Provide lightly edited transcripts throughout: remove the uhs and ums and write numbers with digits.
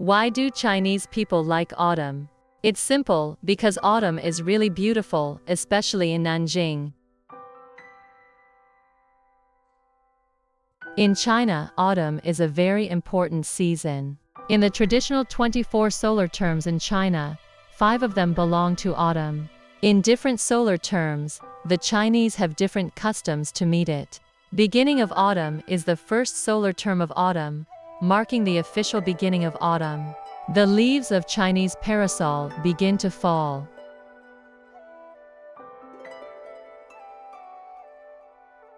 Why do Chinese people like autumn? It's simple, because autumn is really beautiful, especially in Nanjing. In China, autumn is a very important season. In the traditional 24 solar terms in China, 5 of them belong to autumn. In different solar terms, the Chinese have different customs to meet it. Beginning of autumn is the first solar term of autumn, marking the official beginning of autumn. The leaves of Chinese parasol begin to fall.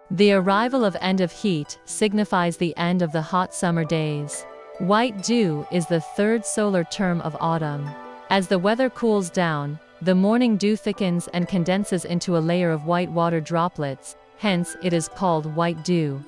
The arrival of end of heat signifies the end of the hot summer days. White dew is the third solar term of autumn. As the weather cools down, the morning dew thickens and condenses into a layer of white water droplets, hence it is called white dew.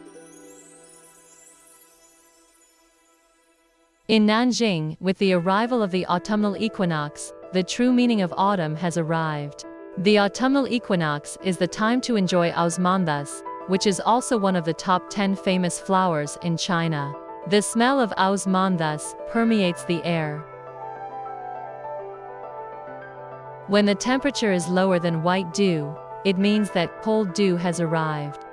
In Nanjing, with the arrival of the autumnal equinox, the true meaning of autumn has arrived. The autumnal equinox is the time to enjoy Autumnal, which is also one of the top 10 famous flowers in China. The smell of Autumnal permeates the air. When the temperature is lower than white dew, it means that cold dew has arrived.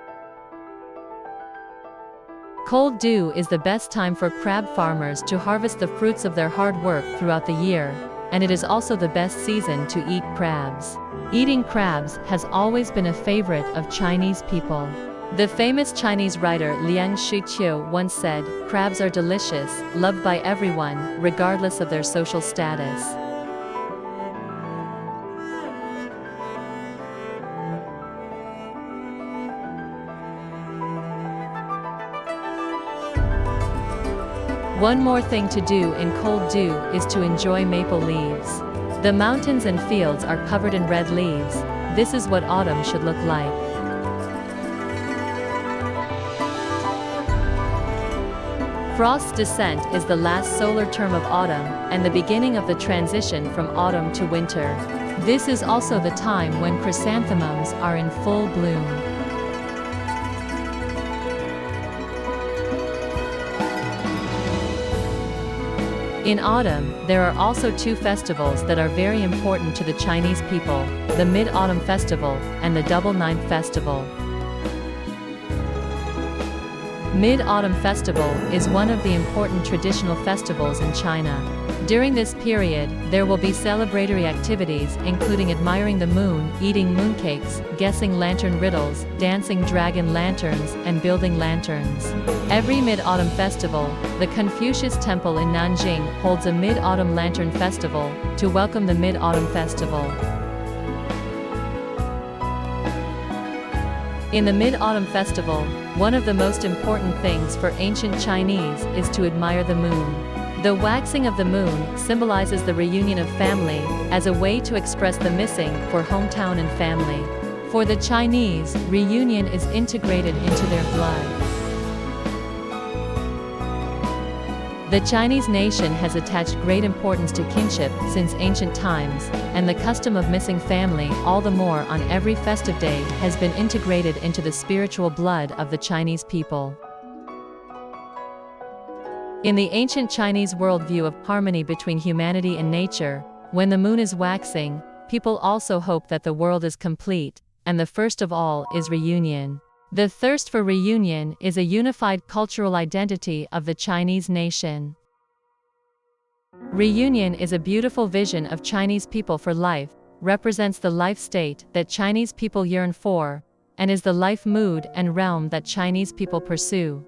Cold dew is the best time for crab farmers to harvest the fruits of their hard work throughout the year, and it is also the best season to eat crabs. Eating crabs has always been a favorite of Chinese people. The famous Chinese writer Liang Shiqiu once said, "Crabs are delicious, loved by everyone, regardless of their social status." One more thing to do in cold dew is to enjoy maple leaves. The mountains and fields are covered in red leaves. This is what autumn should look like. Frost's descent is the last solar term of autumn, and the beginning of the transition from autumn to winter. This is also the time when chrysanthemums are in full bloom. In autumn, there are also 2 festivals that are very important to the Chinese people, the Mid-Autumn Festival and the Double Ninth Festival. Mid-Autumn Festival is one of the important traditional festivals in China. During this period, there will be celebratory activities including admiring the moon, eating mooncakes, guessing lantern riddles, dancing dragon lanterns, and building lanterns. Every Mid-Autumn Festival, the Confucius Temple in Nanjing holds a Mid-Autumn Lantern Festival to welcome the Mid-Autumn Festival. In the Mid-Autumn Festival, one of the most important things for ancient Chinese is to admire the moon. The waxing of the moon symbolizes the reunion of family, as a way to express the missing for hometown and family. For the Chinese, reunion is integrated into their blood. The Chinese nation has attached great importance to kinship since ancient times, and the custom of missing family all the more on every festive day has been integrated into the spiritual blood of the Chinese people. In the ancient Chinese worldview of harmony between humanity and nature, when the moon is waxing, people also hope that the world is complete, and the first of all is reunion. The thirst for reunion is a unified cultural identity of the Chinese nation. Reunion is a beautiful vision of Chinese people for life, represents the life state that Chinese people yearn for, and is the life mood and realm that Chinese people pursue.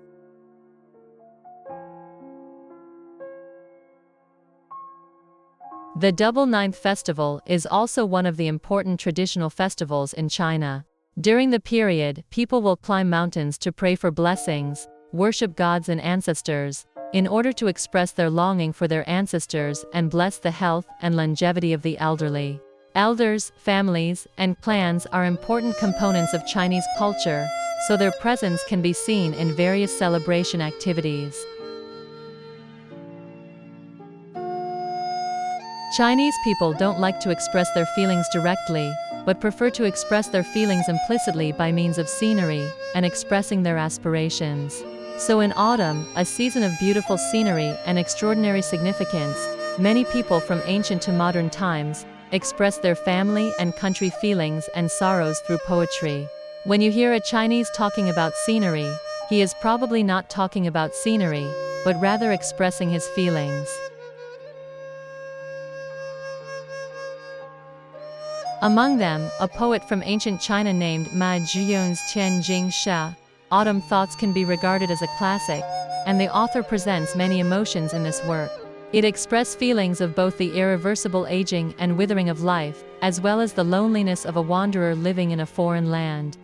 The Double Ninth Festival is also one of the important traditional festivals in China. During the period, people will climb mountains to pray for blessings, worship gods and ancestors, in order to express their longing for their ancestors and bless the health and longevity of the elderly. Elders, families, and clans are important components of Chinese culture, so their presence can be seen in various celebration activities. Chinese people don't like to express their feelings directly, but prefer to express their feelings implicitly by means of scenery and expressing their aspirations. So in autumn, a season of beautiful scenery and extraordinary significance, many people from ancient to modern times express their family and country feelings and sorrows through poetry. When you hear a Chinese talking about scenery, he is probably not talking about scenery, but rather expressing his feelings. Among them, a poet from ancient China named Ma Zhiyong's Nanjing China.Then thoughts can be regarded as a classic, and the author presents many emotions in this work. It expresses feelings of both the irreversible aging and withering of life, as well as the loneliness of a wanderer living in a foreign land.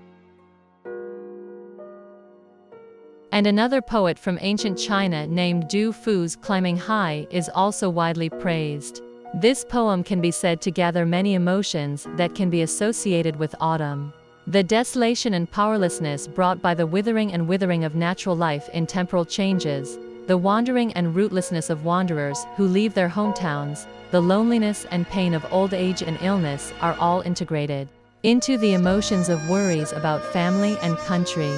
And another poet from ancient China named Du Fu's Climbing High is also widely praised. This poem can be said to gather many emotions that can be associated with autumn. The desolation and powerlessness brought by the withering of natural life in temporal changes, the wandering and rootlessness of wanderers who leave their hometowns, the loneliness and pain of old age and illness are all integrated into the emotions of worries about family and country.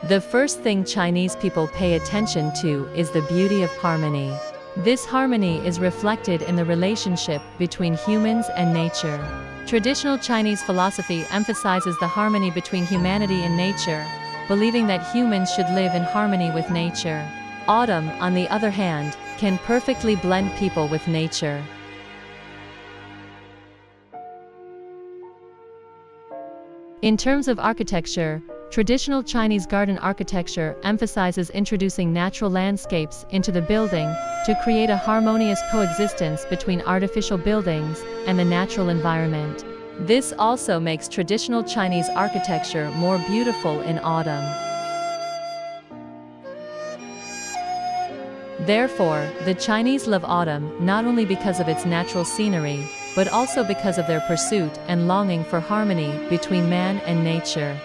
The first thing Chinese people pay attention to is the beauty of harmony. This harmony is reflected in the relationship between humans and nature. Traditional Chinese philosophy emphasizes the harmony between humanity and nature, believing that humans should live in harmony with nature. Autumn, on the other hand, can perfectly blend people with nature. In terms of architecture, traditional Chinese garden architecture emphasizes introducing natural landscapes into the building to create a harmonious coexistence between artificial buildings and the natural environment. This also makes traditional Chinese architecture more beautiful in autumn. Therefore, the Chinese love autumn not only because of its natural scenery, but also because of their pursuit and longing for harmony between man and nature.